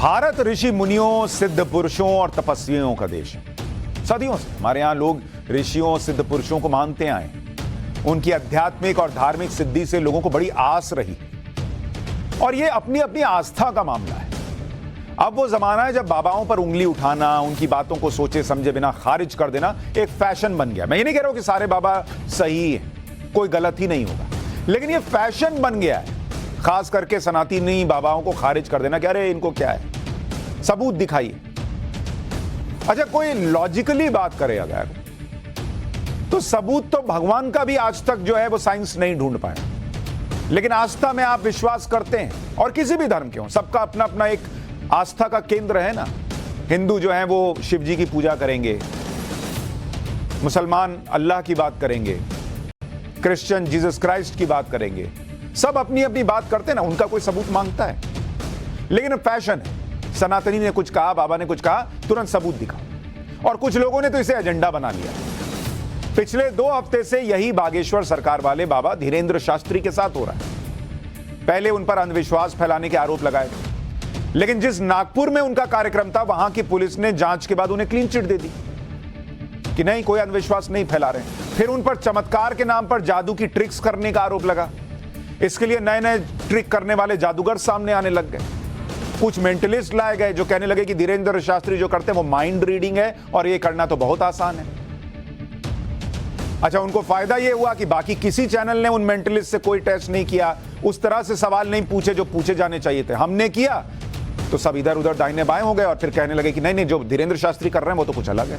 भारत ऋषि मुनियों, सिद्ध पुरुषों और तपस्वियों का देश है। सदियों से हमारे यहाँ लोग ऋषियों, सिद्ध पुरुषों को मानते आए। उनकी आध्यात्मिक और धार्मिक सिद्धि से लोगों को बड़ी आस रही और ये अपनी अपनी आस्था का मामला है। अब वो जमाना है जब बाबाओं पर उंगली उठाना, उनकी बातों को सोचे समझे बिना खारिज कर देना एक फैशन बन गया। मैं ये नहीं कह रहा हूं कि सारे बाबा सही है, कोई गलत ही नहीं होगा, लेकिन ये फैशन बन गया है, खास करके सनातनी बाबाओं को खारिज कर देना। क्या रे इनको क्या है, सबूत दिखाइए। अच्छा, कोई लॉजिकली बात करे अगर तो सबूत तो भगवान का भी आज तक जो है वो साइंस नहीं ढूंढ पाया, लेकिन आस्था में आप विश्वास करते हैं और किसी भी धर्म के हो, सबका अपना अपना एक आस्था का केंद्र है ना। हिंदू जो है वो शिव जी की पूजा करेंगे, मुसलमान अल्लाह की बात करेंगे, क्रिश्चियन जीसस क्राइस्ट की बात करेंगे, सब अपनी अपनी बात करते हैं ना। उनका कोई सबूत मांगता है, लेकिन फैशन है। सनातनी ने कुछ कहा, बाबा ने कुछ कहा, तुरंत सबूत दिखाओ। और कुछ लोगों ने तो इसे एजेंडा बना लिया। पिछले 2 हफ्ते से यही बागेश्वर सरकार वाले बाबा धीरेन्द्र शास्त्री के साथ हो रहा है। पहले उन पर अंधविश्वास फैलाने के आरोप लगाए, लेकिन जिस नागपुर में उनका कार्यक्रम था वहां की पुलिस ने जांच के बाद उन्हें क्लीन चिट दे दी कि नहीं, कोई अंधविश्वास नहीं फैला रहे। फिर उन पर चमत्कार के नाम पर जादू की ट्रिक्स करने का आरोप लगा। इसके लिए नए नए ट्रिक करने वाले जादूगर सामने आने लग गए। कुछ मेंटलिस्ट लाए गए जो कहने लगे कि धीरेन्द्र शास्त्री जो करते हैं वो माइंड रीडिंग है और ये करना तो बहुत आसान है। अच्छा, उनको फायदा ये हुआ कि बाकी किसी चैनल ने उन मेंटलिस्ट से कोई टेस्ट नहीं किया, उस तरह से सवाल नहीं पूछे जो पूछे जाने चाहिए थे। हमने किया तो सब इधर उधर दाहिने बाएं हो गए और फिर कहने लगे कि नहीं नहीं, जो धीरेन्द्र शास्त्री कर रहे हैं वो तो कुछ अलग है।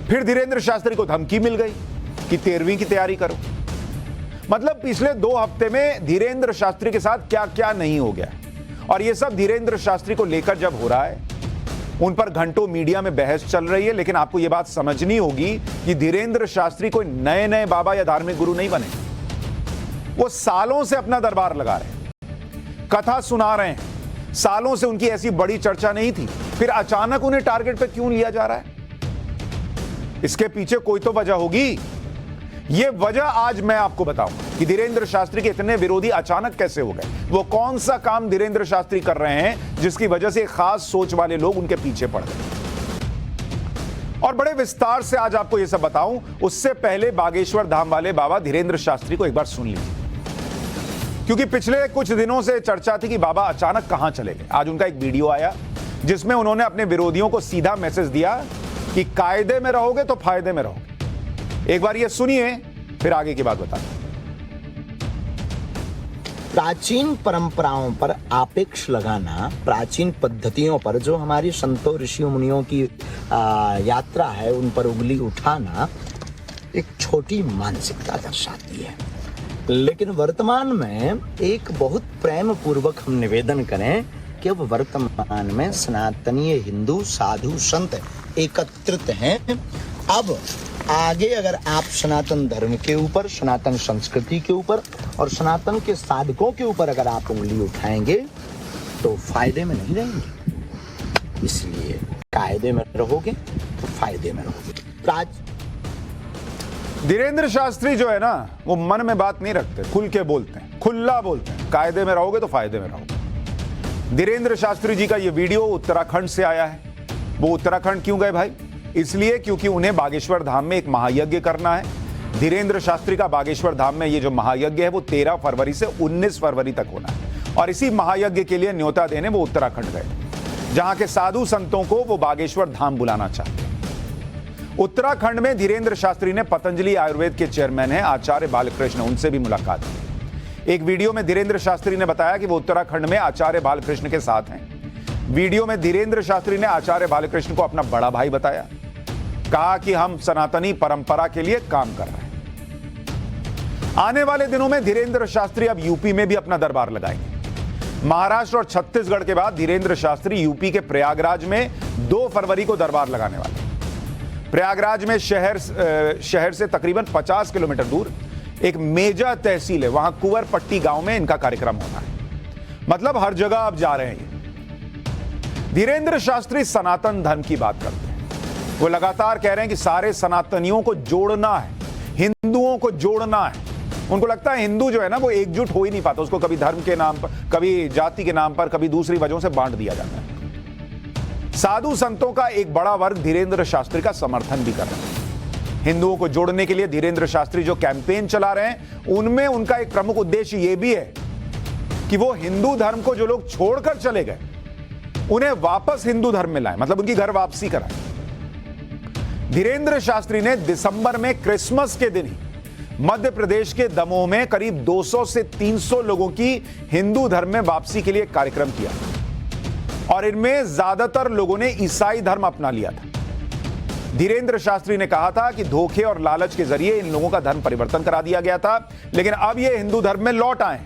फिर धीरेन्द्र शास्त्री को धमकी मिल गई कि 13वीं की तैयारी करो। मतलब पिछले 2 हफ्ते में धीरेन्द्र शास्त्री के साथ क्या क्या नहीं हो गया। और ये सब धीरेन्द्र शास्त्री को लेकर जब हो रहा है, उन पर घंटों मीडिया में बहस चल रही है। लेकिन आपको यह बात समझनी होगी कि धीरेन्द्र शास्त्री कोई नए नए बाबा या धार्मिक गुरु नहीं बने। वो सालों से अपना दरबार लगा रहे हैं, कथा सुना रहे हैं। सालों से उनकी ऐसी बड़ी चर्चा नहीं थी, फिर अचानक उन्हें टारगेट पे क्यों लिया जा रहा है? इसके पीछे कोई तो वजह होगी। ये वजह आज मैं आपको बताऊं कि धीरेन्द्र शास्त्री के इतने विरोधी अचानक कैसे हो गए। वो कौन सा काम धीरेन्द्र शास्त्री कर रहे हैं जिसकी वजह से खास सोच वाले लोग उनके पीछे पड़ गए। और बड़े विस्तार से आज आपको यह सब बताऊं, उससे पहले बागेश्वर धाम वाले बाबा धीरेन्द्र शास्त्री को एक बार सुन लीजिए, क्योंकि पिछले कुछ दिनों से चर्चा थी कि बाबा अचानक कहां चले गए। आज उनका एक वीडियो आया जिसमें उन्होंने अपने विरोधियों को सीधा मैसेज दिया कि कायदे में रहोगे तो फायदे में रहोगे। एक बार ये सुनिए, फिर आगे की बात बताते। प्राचीन परंपराओं पर आपेक्ष लगाना, प्राचीन पद्धतियों पर जो हमारी संतों ऋषि मुनियों की यात्रा है उन पर उंगली उठाना एक छोटी मानसिकता दर्शाती है। लेकिन वर्तमान में एक बहुत प्रेम पूर्वक हम निवेदन करें कि अब वर्तमान में सनातनीय हिंदू साधु संत एकत्रित हैं। अब आगे अगर आप सनातन धर्म के ऊपर, सनातन संस्कृति के ऊपर और सनातन के साधकों के ऊपर अगर आप उंगली उठाएंगे तो फायदे में नहीं रहेंगे। इसलिए कायदे में रहोगे तो फायदे में रहोगे। धीरेन्द्र शास्त्री जो है ना, वो मन में बात नहीं रखते, खुल के बोलते हैं, खुला बोलते हैं। कायदे में रहोगे तो फायदे में रहोगे। धीरेन्द्र शास्त्री जी का ये वीडियो उत्तराखंड से आया है। वो उत्तराखंड क्यों गए भाई? इसलिए क्योंकि उन्हें बागेश्वर धाम में एक महायज्ञ करना है। धीरेन्द्र शास्त्री का बागेश्वर धाम में ये जो महायज्ञ है वो 13 फरवरी से 19 फरवरी तक होना है। और इसी महायज्ञ के लिए न्योता देने वो उत्तराखंड गए, जहां के साधु संतों को वो बागेश्वर धाम बुलाना चाहते हैं। उत्तराखंड में धीरेन्द्र शास्त्री ने पतंजलि आयुर्वेद के चेयरमैन है आचार्य बालकृष्ण, उनसे भी मुलाकात की। एक वीडियो में धीरेन्द्र शास्त्री ने बताया कि वो उत्तराखंड में आचार्य बालकृष्ण के साथ हैं। वीडियो में धीरेन्द्र शास्त्री ने आचार्य बालकृष्ण को अपना बड़ा भाई बताया, कहा कि हम सनातनी परंपरा के लिए काम कर रहे हैं। आने वाले दिनों में धीरेन्द्र शास्त्री अब यूपी में भी अपना दरबार लगाएंगे। महाराष्ट्र और छत्तीसगढ़ के बाद धीरेन्द्र शास्त्री यूपी के प्रयागराज में 2 फरवरी को दरबार लगाने वाले हैं। प्रयागराज में शहर से तकरीबन 50 किलोमीटर दूर एक मेजा तहसील है, वहां कुंवरपट्टी गांव में इनका कार्यक्रम होना है। मतलब हर जगह आप जा रहे हैं। धीरेन्द्र शास्त्री सनातन धर्म की बात करते हैं। वो लगातार कह रहे हैं कि सारे सनातनियों को जोड़ना है, हिंदुओं को जोड़ना है। उनको लगता है हिंदू जो है ना वो एकजुट हो ही नहीं पाता, उसको कभी धर्म के नाम पर, कभी जाति के नाम पर, कभी दूसरी वजहों से बांट दिया जाता है। साधु संतों का एक बड़ा वर्ग धीरेंद्र शास्त्री का समर्थन भी कर रहा है। हिंदुओं को जोड़ने के लिए धीरेंद्र शास्त्री जो कैंपेन चला रहे हैं, उनमें उनका एक प्रमुख उद्देश्य यह भी है कि वो हिंदू धर्म को जो लोग छोड़कर चले गए उन्हें वापस हिंदू धर्म में लाए, मतलब उनकी घर वापसी कराए। धीरेंद्र शास्त्री ने दिसंबर में क्रिसमस के दिन ही मध्य प्रदेश के दमोह में करीब 200 से 300 लोगों की हिंदू धर्म में वापसी के लिए कार्यक्रम किया और इनमें ज्यादातर लोगों ने ईसाई धर्म अपना लिया था। धीरेंद्र शास्त्री ने कहा था कि धोखे और लालच के जरिए इन लोगों का धर्म परिवर्तन करा दिया गया था, लेकिन अब ये हिंदू धर्म में लौट आए।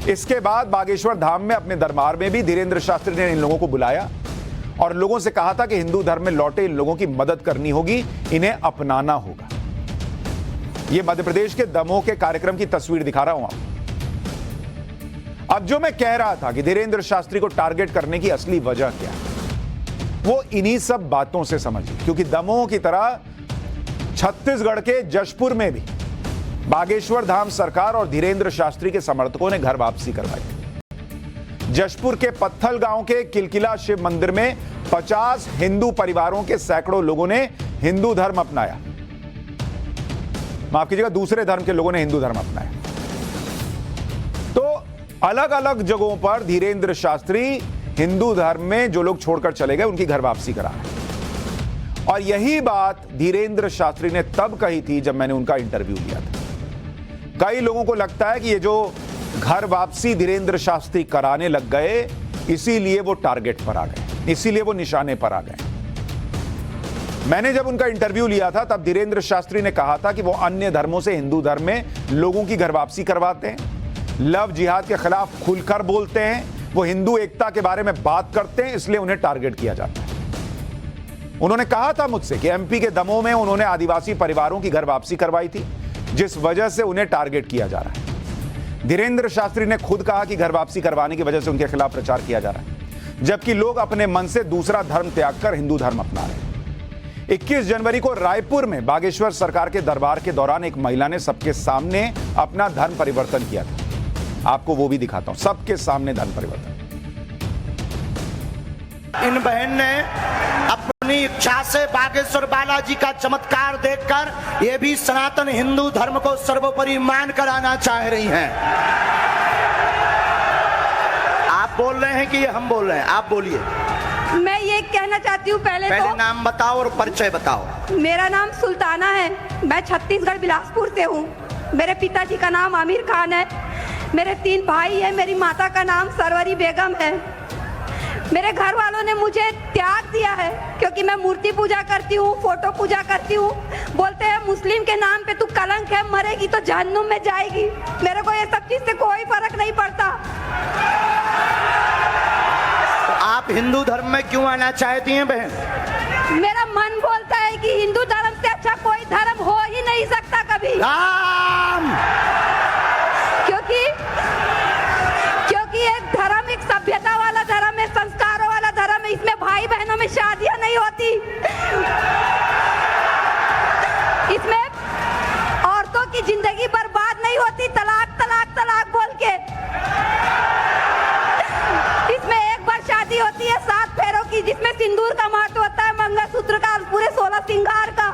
इसके बाद बागेश्वर धाम में अपने दरबार में भी धीरेंद्र शास्त्री ने इन लोगों को बुलाया और लोगों से कहा था कि हिंदू धर्म में लौटे इन लोगों की मदद करनी होगी, इन्हें अपनाना होगा। यह मध्य प्रदेश के दमोह के कार्यक्रम की तस्वीर दिखा रहा हूं आपको। अब जो मैं कह रहा था कि धीरेंद्र शास्त्री को टारगेट करने की असली वजह क्या है, वो इन्हीं सब बातों से समझिए, क्योंकि दमोह की तरह छत्तीसगढ़ के जशपुर में भी बागेश्वर धाम सरकार और धीरेंद्र शास्त्री के समर्थकों ने घर वापसी करवाई। जशपुर के पत्थल गांव के किलकिला शिव मंदिर में 50 हिंदू परिवारों के सैकड़ों लोगों ने हिंदू धर्म अपनाया। माफ कीजिएगा, दूसरे धर्म के लोगों ने हिंदू धर्म अपनाया। तो अलग अलग जगहों पर धीरेंद्र शास्त्री हिंदू धर्म में जो लोग छोड़कर चले गए उनकी घर वापसी करा रहे हैं। और यही बात धीरेंद्र शास्त्री ने तब कही थी जब मैंने उनका इंटरव्यू लिया था। कई लोगों को लगता है कि ये जो घर वापसी धीरेंद्र शास्त्री कराने लग गए, इसीलिए वो टारगेट पर आ गए, इसीलिए वो निशाने पर आ गए। मैंने जब उनका इंटरव्यू लिया था तब धीरेंद्र शास्त्री ने कहा था कि वो अन्य धर्मों से हिंदू धर्म में लोगों की घर वापसी करवाते हैं, लव जिहाद के खिलाफ खुलकर बोलते हैं, वो हिंदू एकता के बारे में बात करते हैं, इसलिए उन्हें टारगेट किया जाता है। उन्होंने कहा था मुझसे कि एमपी के दमोह में उन्होंने आदिवासी परिवारों की घर वापसी करवाई थी, जिस वजह से उन्हें टारगेट किया जा रहा है। धीरेंद्र शास्त्री ने खुद कहा कि घर वापसी करवाने की वजह से उनके खिलाफ प्रचार किया जा रहा है, जबकि लोग अपने मन से दूसरा धर्म त्याग कर हिंदू धर्म अपना रहे हैं। 21 जनवरी को रायपुर में बागेश्वर सरकार के दरबार के दौरान एक महिला ने सबके सामने अपना धर्म परिवर्तन किया था। आपको वो भी दिखाता हूं, सबके सामने धर्म परिवर्तन। इन बहन ने अपनी इच्छा से बागेश्वर बालाजी का चमत्कार देखकर ये भी सनातन हिंदू धर्म को सर्वोपरि मान कर आना चाह रही हैं। आप बोल रहे हैं कि ये हम बोल रहे हैं? आप बोलिए। मैं ये कहना चाहती हूँ, पहले तो नाम बताओ और परिचय बताओ। मेरा नाम सुल्ताना है, मैं छत्तीसगढ़ बिलासपुर से हूँ। मेरे पिताजी का नाम आमिर खान है, मेरे 3 भाई हैं, मेरी माता का नाम सरवरी बेगम है। मेरे घर वालों ने मुझे त्याग दिया है क्योंकि मैं मूर्ति पूजा करती हूँ, फोटो पूजा करती हूँ। बोलते हैं मुस्लिम के नाम पे तू कलंक है, मरेगी तो जहन्नुम में जाएगी। मेरे को ये सब चीज से कोई फर्क नहीं पड़ता। आप हिंदू धर्म में क्यों आना चाहती हैं बहन? मेरा मन बोलता है कि हिंदू धर्म से अच्छा कोई धर्म हो ही नहीं सकता कभी। राम! क्योंकि एक धर्म एक सभ्यता वाला धर्म है, संस्कारों वाला धर्म है। इसमें भाई बहनों में शादियां नहीं होती, इसमें औरतों की जिंदगी बर्बाद नहीं होती तलाक तलाक तलाक बोल के। इसमें एक बार शादी होती है 7 फेरों की, जिसमें सिंदूर का महत्व होता है, मंगलसूत्र का, पूरे 16 श्रृंगार का।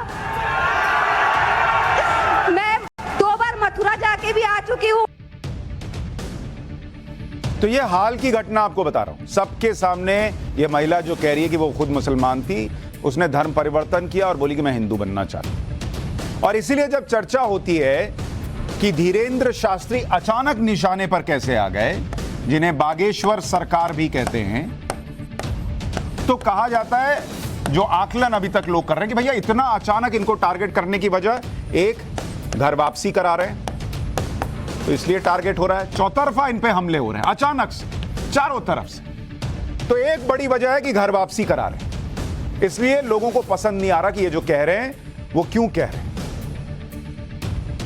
मैं 2 बार मथुरा जाके भी आ चुकी हूँ। तो ये हाल की घटना आपको बता रहा हूं, सबके सामने ये महिला जो कह रही है कि वो खुद मुसलमान थी, उसने धर्म परिवर्तन किया और बोली कि मैं हिंदू बनना चाहती हूं। और इसीलिए जब चर्चा होती है कि धीरेंद्र शास्त्री अचानक निशाने पर कैसे आ गए, जिन्हें बागेश्वर सरकार भी कहते हैं, तो कहा जाता है, जो आकलन अभी तक लोग कर रहे हैं कि भैया इतना अचानक इनको टारगेट करने की वजह, एक घर वापसी करा रहे हैं तो इसलिए टारगेट हो रहा है, चौतरफा इन पे हमले हो रहे हैं अचानक से चारों तरफ से। तो एक बड़ी वजह है कि घर वापसी करा रहे हैं, इसलिए लोगों को पसंद नहीं आ रहा कि ये जो कह रहे हैं वो क्यों कह रहे हैं।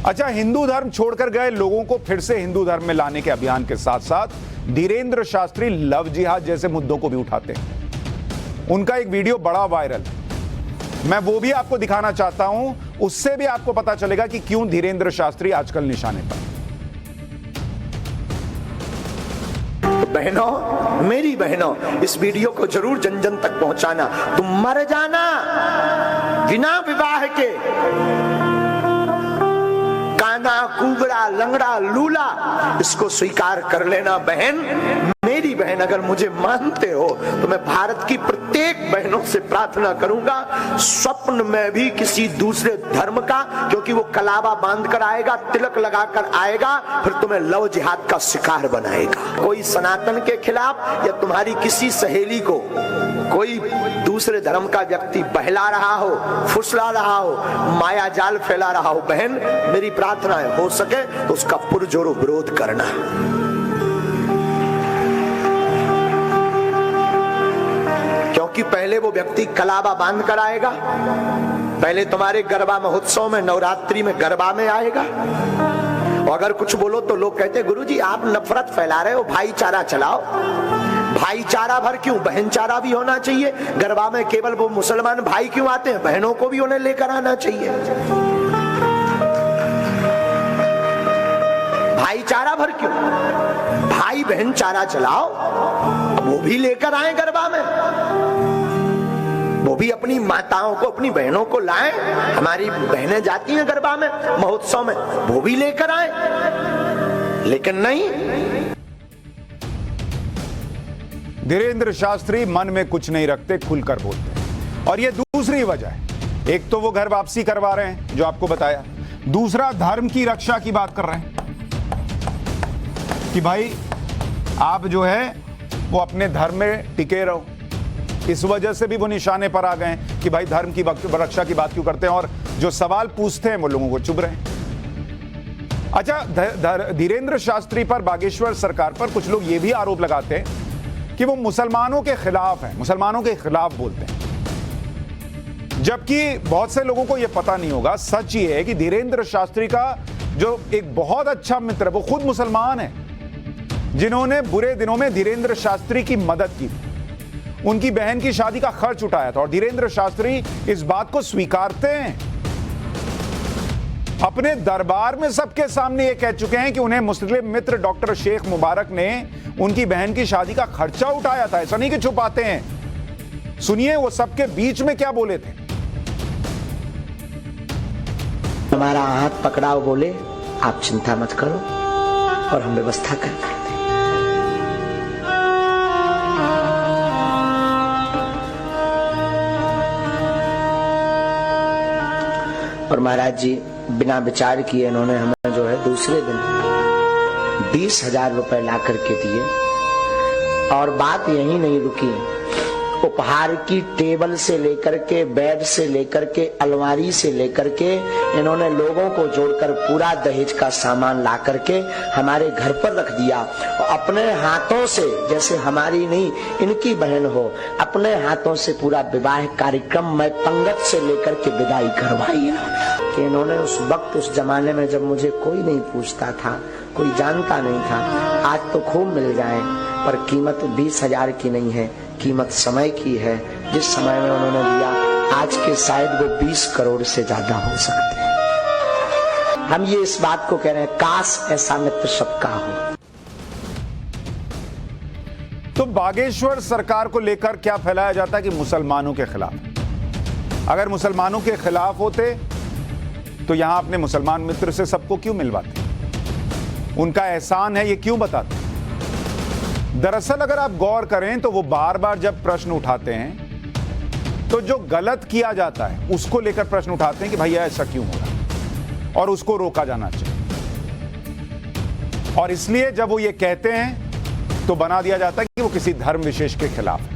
अच्छा, हिंदू धर्म छोड़कर गए लोगों को फिर से हिंदू धर्म में लाने के अभियान के साथ साथ धीरेंद्र शास्त्री लव जिहाद जैसे मुद्दों को भी उठाते हैं। उनका एक वीडियो बड़ा वायरल है मैं वो भी आपको दिखाना चाहता हूं, उससे भी आपको पता चलेगा कि क्यों धीरेंद्र शास्त्री आजकल निशाने पर। बहनों, मेरी बहनों, इस वीडियो को जरूर जन जन तक पहुंचाना। तुम मर जाना बिना विवाह के, काना, कुबड़ा, लंगड़ा, लूला, इसको स्वीकार कर लेना बहन। मेरी बहन, अगर मुझे मानते हो तो मैं भारत की प्रत्येक बहनों से प्रार्थना करूंगा, स्वप्न में भी किसी दूसरे धर्म का, क्योंकि वो कलावा बांध कर आएगा, तिलक लगाकर आएगा, फिर तुम्हें लव जिहाद का शिकार बनाएगा। कोई सनातन के खिलाफ या तुम्हारी किसी सहेली को कोई दूसरे धर्म का व्यक्ति बहला रहा हो, फुसला रहा हो, माया जाल फैला रहा हो, बहन मेरी प्रार्थना है, हो सके तो उसका पुरजोर विरोध करना। क्योंकि पहले वो व्यक्ति कलावा बांध कर आएगा, पहले तुम्हारे गरबा महोत्सव में, नवरात्रि में गरबा में आएगा, और अगर कुछ बोलो तो लोग कहते हैं गुरुजी आप नफरत फैला रहे हो, भाईचारा चलाओ। भाईचारा भर क्यों, बहनचारा भी होना चाहिए। गरबा में केवल वो मुसलमान भाई क्यों आते हैं, बहनों को भी उन्हें लेकर आना चाहिए। भाईचारा भर क्यों, भाई बहन चारा चलाओ, वो भी लेकर आए गरबा में, वो भी अपनी माताओं को, अपनी बहनों को लाएं। हमारी बहनें जाती हैं गरबा में, महोत्सव में, वो भी लेकर आए, लेकिन नहीं। धीरेंद्र शास्त्री मन में कुछ नहीं रखते, खुलकर बोलते हैं। और ये दूसरी वजह है, एक तो वो घर वापसी करवा रहे हैं जो आपको बताया, दूसरा धर्म की रक्षा की बात कर रहे हैं कि भाई आप जो है वो अपने धर्म में टिके रहो। इस वजह से भी वो निशाने पर आ गए हैं कि भाई धर्म की रक्षा की बात क्यों करते हैं, और जो सवाल पूछते हैं वो लोगों को चुभ रहे हैं। अच्छा, धीरेंद्र शास्त्री पर, बागेश्वर सरकार पर कुछ लोग ये भी आरोप लगाते हैं कि वो मुसलमानों के खिलाफ हैं, मुसलमानों के खिलाफ बोलते हैं, जबकि बहुत से लोगों को यह पता नहीं होगा। सच ये है कि धीरेंद्र शास्त्री का जो एक बहुत अच्छा मित्र, वो खुद मुसलमान है, जिन्होंने बुरे दिनों में धीरेंद्र शास्त्री की मदद की, उनकी बहन की शादी का खर्च उठाया था, और धीरेंद्र शास्त्री इस बात को स्वीकारते हैं। अपने दरबार में सबके सामने ये कह चुके हैं कि उन्हें मुस्लिम मित्र डॉक्टर शेख मुबारक ने उनकी बहन की शादी का खर्चा उठाया था। ऐसा नहीं कि छुपाते हैं। सुनिए वो सबके बीच में क्या बोले थे। हमारा हाथ पकड़ाओ, बोले आप चिंता मत करो और हम व्यवस्था कर दें। और महाराज जी बिना विचार किए इन्होंने हमें जो है दूसरे दिन 20,000 रुपए ला करके दिए। और बात यही नहीं रुकी, उपहार की टेबल से लेकर के, बेड से लेकर के, अलमारी से लेकर के इन्होंने लोगों को जोड़कर पूरा दहेज का सामान ला करके हमारे घर पर रख दिया। और अपने हाथों से, जैसे हमारी नहीं इनकी बहन हो, अपने हाथों से पूरा विवाह कार्यक्रम में पंगत से लेकर के विदाई करवाई कि इन्होंने उस वक्त, उस जमाने में जब मुझे कोई नहीं पूछता था, कोई जानता नहीं था, आज तो खूब मिल जाए, पर कीमत 20,000 की नहीं है, कीमत समय की है। जिस समय में उन्होंने दिया, आज के शायद वो 20 करोड़ से ज्यादा हो सकते हैं। हम ये इस बात को कह रहे हैं, काश ऐसा मित्र सबका हो। तो बागेश्वर सरकार को लेकर क्या फैलाया जाता है कि मुसलमानों के खिलाफ। अगर मुसलमानों के खिलाफ होते तो यहां अपने मुसलमान मित्र से सबको क्यों मिलवाते, उनका एहसान है ये क्यों बताते। दरअसल अगर आप गौर करें तो वो बार बार जब प्रश्न उठाते हैं तो जो गलत किया जाता है उसको लेकर प्रश्न उठाते हैं कि भैया ऐसा क्यों हो रहा, और उसको रोका जाना चाहिए। और इसलिए जब वो ये कहते हैं तो बना दिया जाता है कि वो किसी धर्म विशेष के खिलाफ है।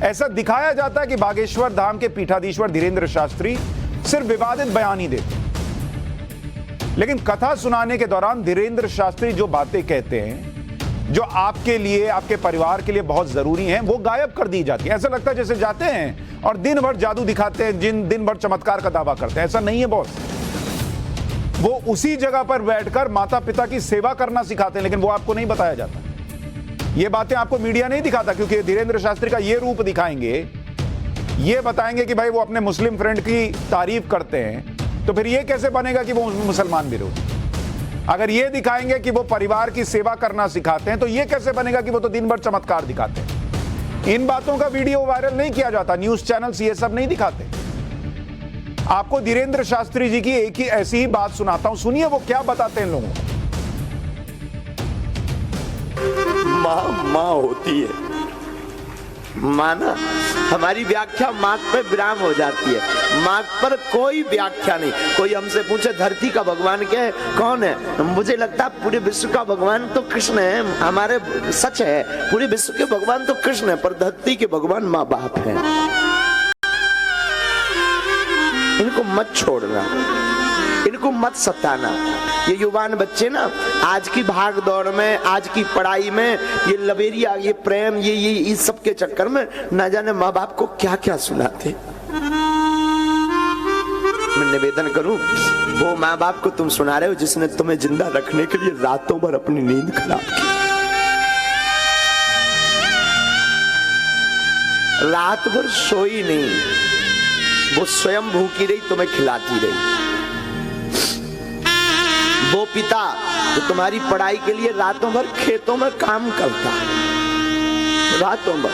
ऐसा दिखाया जाता है कि बागेश्वर धाम के पीठाधीश्वर धीरेंद्र शास्त्री सिर्फ विवादित बयान ही देते, लेकिन कथा सुनाने के दौरान धीरेंद्र शास्त्री जो बातें कहते हैं, जो आपके लिए, आपके परिवार के लिए बहुत जरूरी हैं, वो गायब कर दी जाती है। ऐसा लगता है जैसे जाते हैं और दिन भर जादू दिखाते हैं, दिन भर चमत्कार का दावा करते हैं। ऐसा नहीं है बॉस। वो उसी जगह पर बैठकर माता पिता की सेवा करना सिखाते हैं, लेकिन वो आपको नहीं बताया जाता। ये बातें आपको मीडिया नहीं दिखाता, क्योंकि धीरेंद्र शास्त्री का ये रूप दिखाएंगे ये बताएंगे कि भाई वो अपने मुस्लिम फ्रेंड की तारीफ करते हैं, तो फिर ये कैसे बनेगा कि वो मुसलमान विरोधी? अगर ये दिखाएंगे कि वो परिवार की सेवा करना सिखाते हैं, तो ये कैसे बनेगा कि वो तो दिन भर चमत्कार दिखाते हैं? इन बातों का वीडियो वायरल नहीं किया जाता, न्यूज चैनल्स ये सब नहीं दिखाते। आपको धीरेन्द्र शास्त्री जी की एक ही ऐसी ही बात सुनाता हूं, सुनिए वो क्या बताते हैं लोगों को। माँ माँ होती है, माँ ना हमारी व्याख्या माँ पे विराम हो जाती है। माँ पर कोई व्याख्या नहीं। कोई हमसे पूछे धरती का भगवान क्या है, कौन है, मुझे लगता है पूरे विश्व का भगवान तो कृष्ण है। हमारे सच है, पूरे विश्व के भगवान तो कृष्ण है, पर धरती के भगवान माँ बाप है। इनको मत छोड़ना, इनको मत सताना। ये युवान बच्चे ना आज की भाग दौड़ में, आज की पढ़ाई में, ये लवेरिया, ये प्रेम, ये इस सब के चक्कर में ना जाने माँ बाप को क्या क्या सुनाते। मैं निवेदन करूं, वो माँ बाप को तुम सुना रहे हो जिसने तुम्हें जिंदा रखने के लिए रातों भर अपनी नींद खराब की, रात भर सोई नहीं, वो स्वयं भूखी रही, तुम्हें खिलाती रही। वो पिता जो तुम्हारी पढ़ाई के लिए रातों भर खेतों में काम करता, रातों भर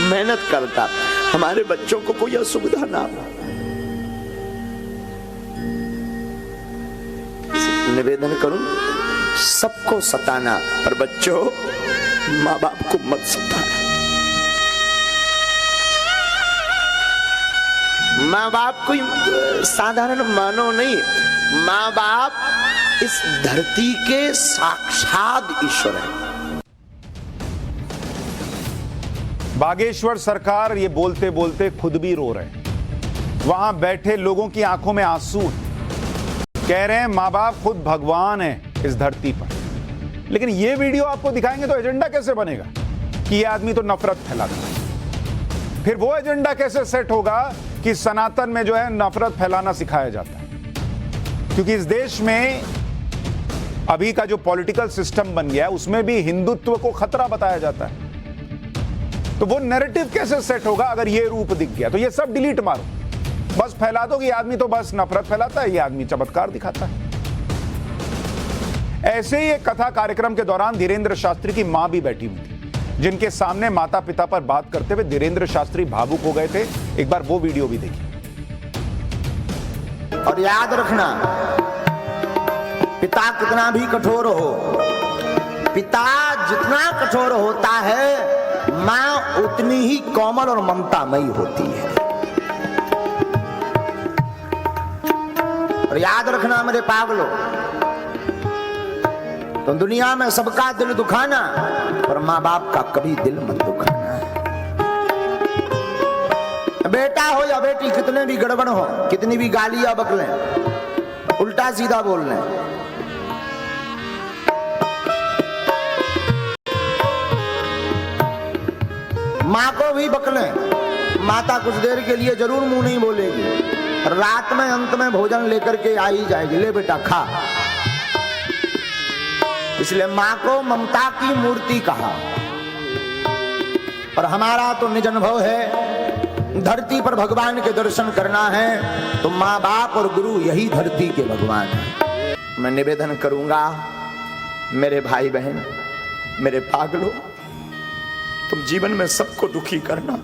मेहनत करता, हमारे बच्चों को कोई असुविधा ना हो। निवेदन करूं, सबको सताना, पर बच्चों माँ बाप को मत सताना। माँ बाप कोई साधारण मानव नहीं, माँ बाप इस धरती के साक्षात ईश्वर है। बागेश्वर सरकार ये बोलते बोलते खुद भी रो रहे हैं। वहां बैठे लोगों की आंखों में आंसू हैं। कह रहे हैं माँ बाप खुद भगवान है इस धरती पर। लेकिन ये वीडियो आपको दिखाएंगे तो एजेंडा कैसे बनेगा कि ये आदमी तो नफरत फैलाता है। फिर वो एजेंडा कैसे सेट होगा कि सनातन में जो है नफरत फैलाना सिखाया जाता है? क्योंकि इस देश में अभी का जो पॉलिटिकल सिस्टम बन गया है उसमें भी हिंदुत्व को खतरा बताया जाता है। तो वो नैरेटिव कैसे सेट होगा अगर ये रूप दिख गया? तो ये सब डिलीट मारो, बस फैला दो कि ये आदमी तो बस नफरत फैलाता है, ये आदमी चमत्कार दिखाता है। ऐसे ही एक कथा कार्यक्रम के दौरान धीरेन्द्र शास्त्री की मां भी बैठी हुई थी, जिनके सामने माता पिता पर बात करते हुए धीरेन्द्र शास्त्री भावुक हो गए थे। एक बार वो वीडियो भी देखिए। और याद रखना, पिता कितना भी कठोर हो, पिता जितना कठोर होता है, मां उतनी ही कोमल और ममतामयी होती है। और याद रखना मेरे पागलों, तो दुनिया में सबका दिल दुखाना, पर माँ बाप का कभी दिल मत दुखाना। बेटा हो या बेटी, कितने भी गड़बड़ हो, कितनी भी गालियां बकलें, उल्टा सीधा बोलने, माँ को भी बकलें, माता कुछ देर के लिए जरूर मुंह नहीं बोलेगी, रात में अंत में भोजन लेकर के आ ही जाएगी, ले बेटा खा। इसलिए माँ को ममता की मूर्ति कहा। और हमारा तो निज अनुभव है, धरती पर भगवान के दर्शन करना है तो माँ बाप और गुरु यही धरती के भगवान है। मैं निवेदन करूंगा मेरे भाई बहन, मेरे पागलों, तुम जीवन में सबको दुखी करना,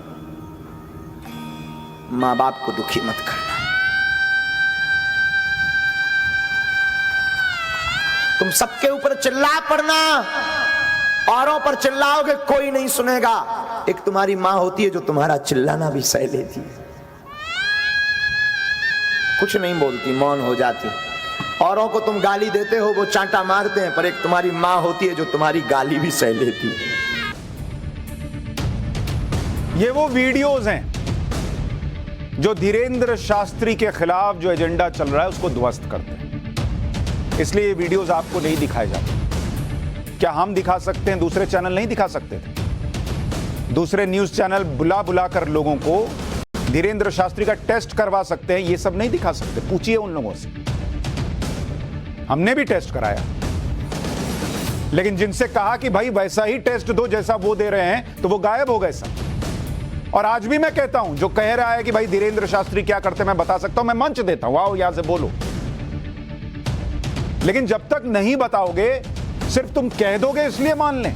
माँ बाप को दुखी मत करना। तुम सबके ऊपर चिल्ला पड़ना, औरों पर चिल्लाओगे कोई नहीं सुनेगा। एक तुम्हारी मां होती है जो तुम्हारा चिल्लाना भी सह लेती है, कुछ नहीं बोलती, मौन हो जाती। औरों को तुम गाली देते हो, वो चांटा मारते हैं, पर एक तुम्हारी मां होती है जो तुम्हारी गाली भी सह लेती है। ये वो वीडियोज हैं जो धीरेन्द्र शास्त्री के खिलाफ जो एजेंडा चल रहा है उसको ध्वस्त करते हैं। इसलिए ये वीडियोज आपको नहीं दिखाए जाते। क्या हम दिखा सकते हैं, दूसरे चैनल नहीं दिखा सकते थे? दूसरे न्यूज चैनल बुला बुला कर लोगों को धीरेन्द्र शास्त्री का टेस्ट करवा सकते हैं, ये सब नहीं दिखा सकते। पूछिए उन लोगों से, हमने भी टेस्ट कराया, लेकिन जिनसे कहा कि भाई वैसा ही टेस्ट दो जैसा वो दे रहे हैं, तो वो गायब हो गए सब। और आज भी मैं कहता हूं, जो कह रहा है कि भाई धीरेन्द्र शास्त्री क्या करते मैं बता सकता हूं, मैं मंच देता हूं, आओ यहां से बोलो। लेकिन जब तक नहीं बताओगे, सिर्फ तुम कह दोगे इसलिए मान लें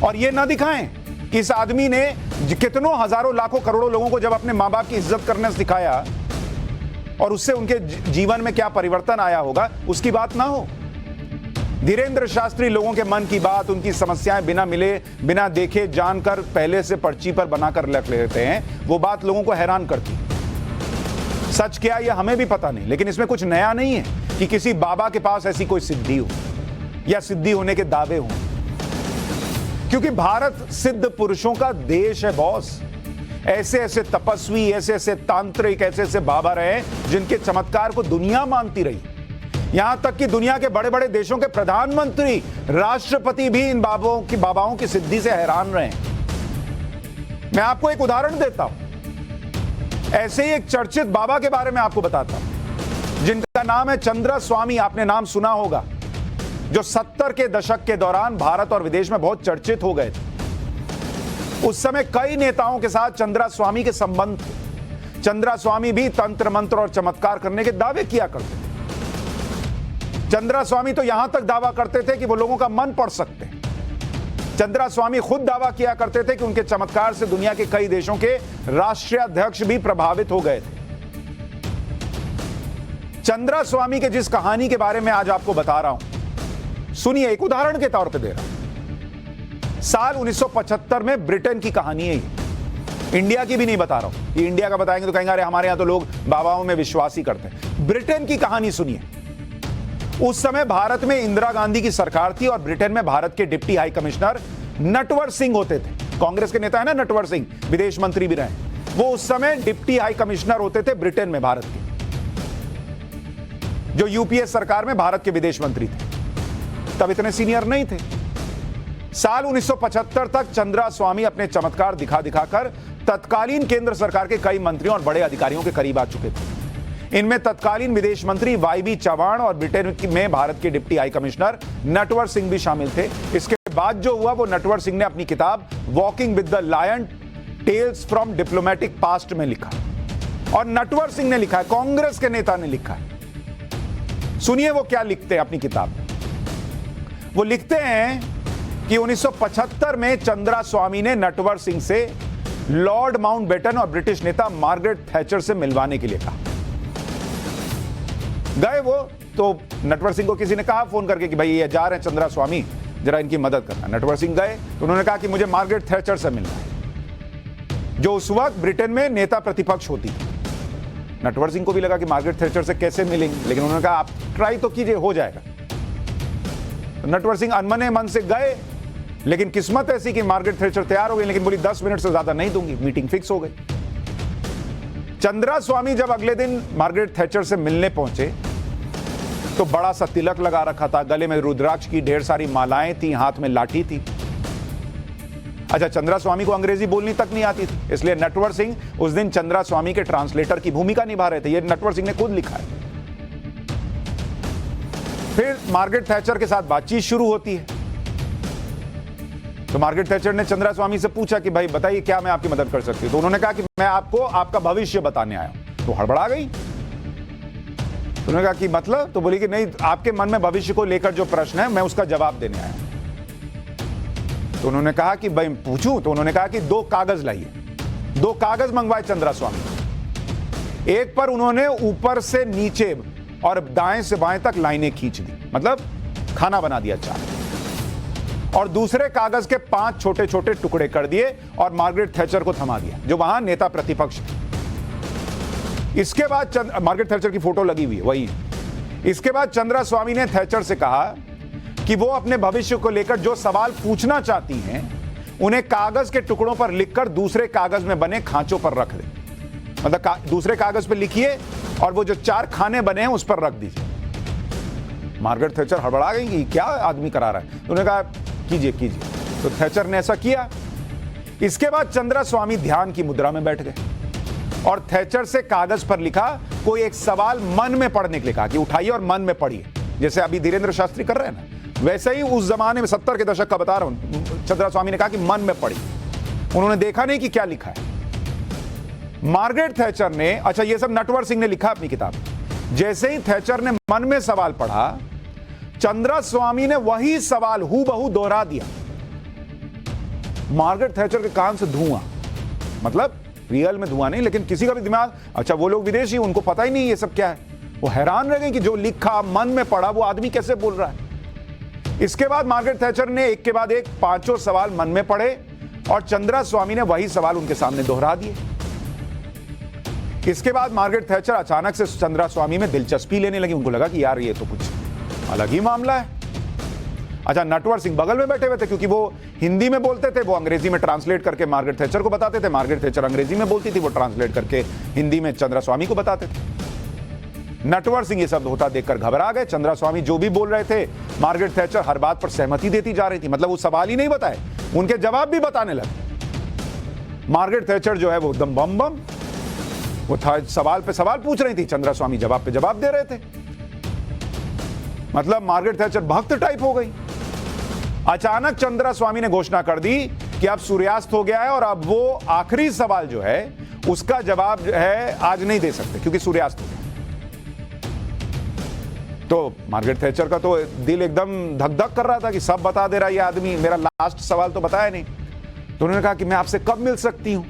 और ये ना दिखाएं कि इस आदमी ने कितनों हजारों लाखों करोड़ों लोगों को जब अपने मां बाप की इज्जत करना सिखाया और उससे उनके जीवन में क्या परिवर्तन आया होगा, उसकी बात ना हो। धीरेन्द्र शास्त्री लोगों के मन की बात, उनकी समस्याएं बिना मिले, बिना देखे, जानकर पहले से पर्ची पर बनाकर रख लेते हैं। वो बात लोगों को हैरान करती। सच क्या यह हमें भी पता नहीं, लेकिन इसमें कुछ नया नहीं है कि किसी बाबा के पास ऐसी कोई सिद्धि हो या सिद्धि होने के दावे हो, क्योंकि भारत सिद्ध पुरुषों का देश है बॉस। ऐसे ऐसे तपस्वी, ऐसे ऐसे तांत्रिक, ऐसे ऐसे बाबा रहे जिनके चमत्कार को दुनिया मानती रही। यहां तक कि दुनिया के बड़े बड़े देशों के प्रधानमंत्री, राष्ट्रपति भी इन बाबाओं की सिद्धि से हैरान रहे। मैं आपको एक उदाहरण देता हूं। ऐसे ही एक चर्चित बाबा के बारे में आपको बताता हूं, जिनका नाम है चंद्रा स्वामी। आपने नाम सुना होगा, जो 70 के दशक के दौरान भारत और विदेश में बहुत चर्चित हो गए थे। उस समय कई नेताओं के साथ चंद्रा स्वामी के संबंध थे। चंद्रा स्वामी भी तंत्र मंत्र और चमत्कार करने के दावे किया करते थे। चंद्रा स्वामी तो यहां तक दावा करते थे कि वो लोगों का मन पढ़ सकते हैं। चंद्रा स्वामी खुद दावा किया करते थे कि उनके चमत्कार से दुनिया के कई देशों के राष्ट्रीय अध्यक्ष भी प्रभावित हो गए थे। चंद्रा स्वामी के जिस कहानी के बारे में आज आपको बता रहा हूं, सुनिए, एक उदाहरण के तौर पे दे रहा हूं। साल 1975 में ब्रिटेन की कहानी है ये। इंडिया की भी नहीं बता रहा हूं कि इंडिया का बताएंगे तो कहेंगे अरे हमारे यहां तो लोग बाबाओं में विश्वास ही करते हैं। ब्रिटेन की कहानी सुनिए। उस समय भारत में इंदिरा गांधी की सरकार थी और ब्रिटेन में भारत के deputy high commissioner Natwar Singh होते थे। कांग्रेस के नेता है ना नटवर सिंह, विदेश मंत्री भी रहे। वो उस समय डिप्टी हाई कमिश्नर होते थे ब्रिटेन में, भारत के, जो यूपीए सरकार में भारत के विदेश मंत्री थे। तब इतने सीनियर नहीं थे। साल 1975 तक चंद्रा स्वामी अपने चमत्कार दिखा दिखाकर तत्कालीन केंद्र सरकार के कई मंत्रियों और बड़े अधिकारियों के करीब आ चुके थे। इनमें तत्कालीन विदेश मंत्री वाईबी चौहान और ब्रिटेन में भारत के deputy high commissioner Natwar Singh भी शामिल थे। इसके बाद जो हुआ वो नटवर सिंह ने अपनी किताब walking with the lion, tales from diplomatic past में लिखा। और नटवर सिंह ने लिखा है, कांग्रेस के नेता ने लिखा है। सुनिए वो क्या लिखते हैं अपनी किताब में। वो लिखते हैं कि 1975 में चंद्रा स्वामी ने नटवर सिंह से लॉर्ड माउंटबेटन और ब्रिटिश नेता मार्गरेट थैचर से मिलवाने के लिए कहा। गए वो, तो नटवर सिंह को किसी ने कहा फोन करके कि भाई ये जा रहे हैं चंद्रा स्वामी, जरा इनकी मदद करना। नटवर सिंह गए तो उन्होंने कहा कि मुझे मार्गरेट थैचर से मिलना है, जो उस वक्त ब्रिटेन में नेता प्रतिपक्ष होती थी। नटवर सिंह को भी लगा कि मार्गरेट थैचर से कैसे मिलेंगे, लेकिन उन्होंने कहा आप ट्राई तो कीजिए, हो जाएगा। तो नटवर सिंह अनमने मन से गए, लेकिन किस्मत ऐसी कि मार्गरेट थैचर तैयार हो गई, लेकिन बोली 10 मिनट से ज्यादा नहीं दूंगी। मीटिंग फिक्स हो गई। चंद्रा स्वामी जब अगले दिन मार्गरेट थैचर से मिलने पहुंचे तो बड़ा सा तिलक लगा रखा था, गले में रुद्राक्ष की ढेर सारी मालाएं थी, हाथ में लाठी थी। अच्छा, चंद्रा स्वामी को अंग्रेजी बोलनी तक नहीं आती थी, इसलिए नटवर सिंह उस दिन चंद्रा स्वामी के ट्रांसलेटर की भूमिका निभा रहे थे। ये नटवर सिंह ने खुद लिखा है। फिर मार्गरेट थैचर के साथ बातचीत शुरू होती है। तो मार्गरेट थैचर ने चंद्रा स्वामी से पूछा कि भाई बताइए क्या मैं आपकी मदद कर सकती हूं। तो उन्होंने कहा कि मैं आपको आपका भविष्य बताने आया हूं। तो हड़बड़ा गई। तो उन्होंने कहा कि मतलब? तो बोली कि नहीं, आपके मन में भविष्य को लेकर जो प्रश्न है मैं उसका जवाब देने आया हूं। तो उन्होंने कहा कि भाई पूछूं? तो उन्होंने कहा कि 2 कागज लाइए। 2 कागज मंगवाए चंद्रा स्वामी। एक पर उन्होंने ऊपर से नीचे और दाएं से बाएं तक लाइनें खींच दी, मतलब खाना बना दिया 4। और दूसरे कागज के 5 छोटे छोटे टुकड़े कर दिए और मार्गरेट थैचर को थमा दिया, जो वहां नेता प्रतिपक्ष थे। इसके बाद मार्गरेट थैचर की फोटो लगी हुई है, वही है। इसके बाद चंद्रा स्वामी ने थैचर से कहा कि वो अपने भविष्य को लेकर जो सवाल पूछना चाहती हैं उन्हें कागज के टुकड़ों पर लिखकर दूसरे कागज में बने खांचों पर रख दे। मतलब दूसरे कागज पर लिखिए और वो जो 4 खाने बने हैं उस पर रख दीजिए। मार्गरेट थैचर हड़बड़ा गई कि क्या आदमी करा रहा है। तो उन्होंने कहा कीजिए कीजिए। तो थैचर ने ऐसा किया। इसके बाद चंद्रा स्वामी ध्यान की मुद्रा में बैठ गए और थैचर से कागज पर लिखा कोई एक सवाल मन में पढ़ने के लिए कहा कि उठाइए और मन में पढ़िए, जैसे अभी धीरेन्द्र शास्त्री कर रहे हैं ना, वैसे ही उस जमाने में 70 के दशक का बता रहा हूं, चंद्रा स्वामी ने कहा कि मन में पढ़िए। उन्होंने देखा नहीं कि क्या लिखा है। मार्गरेट थैचर ने, अच्छा ये सब नटवर सिंह ने लिखा अपनी किताब में। जैसे ही थैचर ने मन में सवाल पढ़ा, चंद्रा स्वामी ने वही सवाल हूबहू दोहरा दिया। मार्गरेट थैचर के कान से धुआं, मतलब रियल में धुआं नहीं, लेकिन किसी का भी दिमाग, अच्छा वो लोग विदेशी, उनको पता ही नहीं ये सब क्या है, वो हैरान रह गए कि जो लिखा, मन में पढ़ा, वो आदमी कैसे बोल रहा है। इसके बाद मार्गरेट थैचर ने एक के बाद एक 5 सवाल मन में पढ़े और चंद्रा स्वामी ने वही सवाल उनके सामने दोहरा दिए। इसके बाद मार्गरेट थैचर अचानक से चंद्रा स्वामी में दिलचस्पी लेने लगी। उनको लगा कि यार ये तो कुछ अलग ही मामला है। अच्छा, नटवर सिंह बगल में बैठे हुए थे, क्योंकि वो हिंदी में बोलते थे, वो अंग्रेजी में ट्रांसलेट करके मार्गरेट थैचर को बताते थे। मार्गरेट थैचर अंग्रेजी में बोलती थी, वो ट्रांसलेट करके हिंदी में चंद्रा स्वामी को बताते थे। नटवर सिंह ये सब होता देखकर घबरा गए। चंद्रा स्वामी जो भी बोल रहे थे, मार्गरेट थैचर हर बात पर सहमति देती जा रही थी। मतलब वो सवाल ही नहीं बताए, उनके जवाब भी बताने लगे। मार्गरेट थैचर जो है वो एकदम बम बम, वो था सवाल पे सवाल पूछ रही थी, चंद्रा स्वामी जवाब पे जवाब दे रहे थे। मतलब मार्गरेट थैचर भक्त टाइप हो गई। अचानक चंद्रा स्वामी ने घोषणा कर दी कि अब सूर्यास्त हो गया है और अब वो आखिरी सवाल जो है उसका जवाब जो है आज नहीं दे सकते, क्योंकि सूर्यास्त हो गया। तो मार्गरेट थैचर का तो दिल एकदम धक धक कर रहा था कि सब बता दे रहा है ये आदमी, मेरा लास्ट सवाल तो बताया नहीं। तो उन्होंने कहा कि मैं आपसे कब मिल सकती हूं।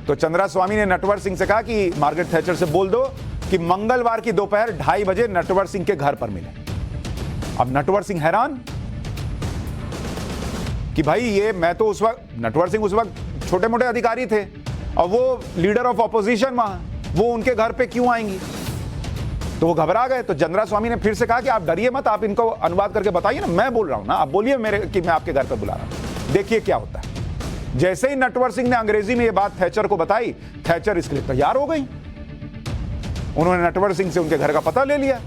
तो चंद्रा स्वामी ने नटवर सिंह से कहा कि मार्गरेट थैचर से बोल दो कि मंगलवार की दोपहर 2:30 बजे नटवर सिंह के घर पर मिले। अब नटवर सिंह हैरान कि भाई ये मैं तो उस वक्त, नटवर सिंह उस वक्त छोटे मोटे अधिकारी थे और वो लीडर ऑफ ऑपोजिशन वहां, वो उनके घर पे क्यों आएंगी। तो वो घबरा गए। तो चंद्रा स्वामी ने फिर से कहा कि आप डरिए मत, आप इनको अनुवाद करके बताइए ना, मैं बोल रहा हूं ना, आप बोलिए मेरे कि मैं आपके घर पर बुला रहा हूं, देखिए क्या होता है। जैसे ही नटवर सिंह ने अंग्रेजी में ये बात थैचर को बताई, थैचर इसके लिए तैयार हो गई। उन्होंने नटवर सिंह से उनके घर का पता ले लिया।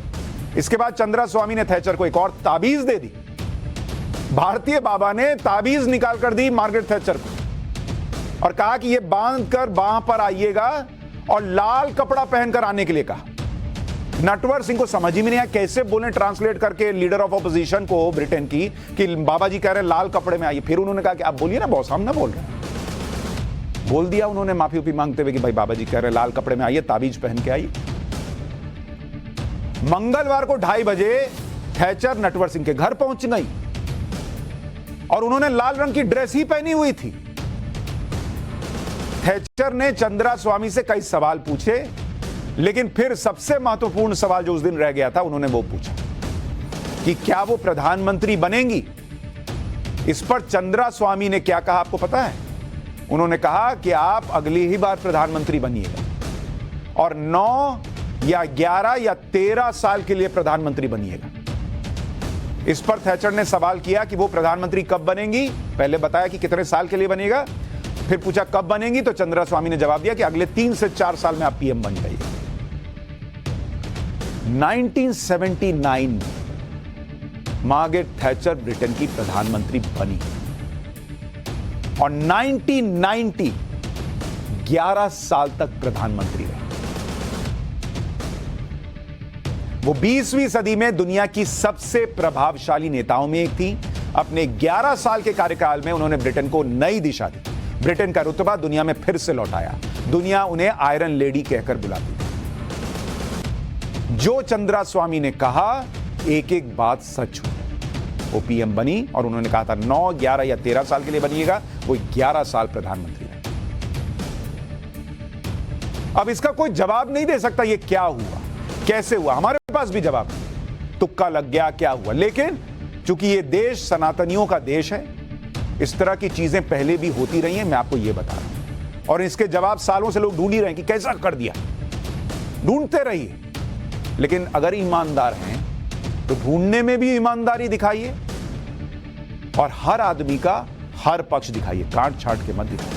इसके बाद चंद्रा स्वामी ने थैचर को एक और ताबीज दे दी। भारतीय बाबा ने ताबीज निकाल कर दी मार्गरेट थैचर को और कहा कि ये बांध कर बांह पर आइएगा और लाल कपड़ा पहनकर आने के लिए कहा। नटवर सिंह को समझ ही में नहीं आया कैसे बोले ट्रांसलेट करके लीडर ऑफ ऑपोजिशन को ब्रिटेन की कि बाबा जी कह रहे हैं लाल कपड़े में आइए। फिर उन्होंने कहा कि आप बोलिए ना बॉस, हम ना बोल रहे हैं। बोल दिया उन्होंने माफी उपी मांगते हुए कि भाई बाबा जी कह रहे हैं लाल कपड़े में आइए, ताबीज पहन के आइए। मंगलवार को 2:30 बजे थैचर नटवर सिंह के घर पहुंच गई और उन्होंने लाल रंग की ड्रेस ही पहनी हुई थी। थैचर ने चंद्रा स्वामी से कई सवाल पूछे, लेकिन फिर सबसे महत्वपूर्ण सवाल जो उस दिन रह गया था, उन्होंने वो पूछा कि क्या वो प्रधानमंत्री बनेंगी। इस पर चंद्रा स्वामी ने क्या कहा आपको पता है? उन्होंने कहा कि आप अगली ही बार प्रधानमंत्री बनिएगा और 9 या 11 या 13 साल के लिए प्रधानमंत्री बनिएगा। इस पर थैचर ने सवाल किया कि वो प्रधानमंत्री कब बनेंगी। पहले बताया कि कितने साल के लिए बनेगा, फिर पूछा कब बनेंगी, तो चंद्रा स्वामी ने जवाब दिया कि अगले 3 से 4 साल में आप पीएम बन जाइए। 1979 में मार्गरेट थैचर ब्रिटेन की प्रधानमंत्री बनी और 1990 11 साल तक प्रधानमंत्री रही। वो 20वीं सदी में दुनिया की सबसे प्रभावशाली नेताओं में एक थी। अपने 11 साल के कार्यकाल में उन्होंने ब्रिटेन को नई दिशा दी, ब्रिटेन का रुतबा दुनिया में फिर से लौटाया। दुनिया उन्हें आयरन लेडी कहकर बुलाती थी। जो चंद्रा स्वामी ने कहा एक एक बात सच हुई। वो पीएम बनी और उन्होंने कहा था 9, 11 या 13 साल के लिए बनिएगा, वो 11 साल प्रधानमंत्री रहे। अब इसका कोई जवाब नहीं दे सकता ये क्या हुआ, कैसे हुआ, हमारे पास भी जवाब नहीं। तुक्का लग गया, क्या हुआ। लेकिन चूंकि ये देश सनातनियों का देश है, इस तरह की चीजें पहले भी होती रही हैं, मैं आपको ये बता रहा हूं। और इसके जवाब सालों से लोग ढूंढ ही रहे हैं कि कैसा कर दिया। ढूंढते रहिए, लेकिन अगर ईमानदार हैं तो ढूंढने में भी ईमानदारी दिखाइए और हर आदमी का हर पक्ष दिखाइए, काट छाट के मत दिखाइए।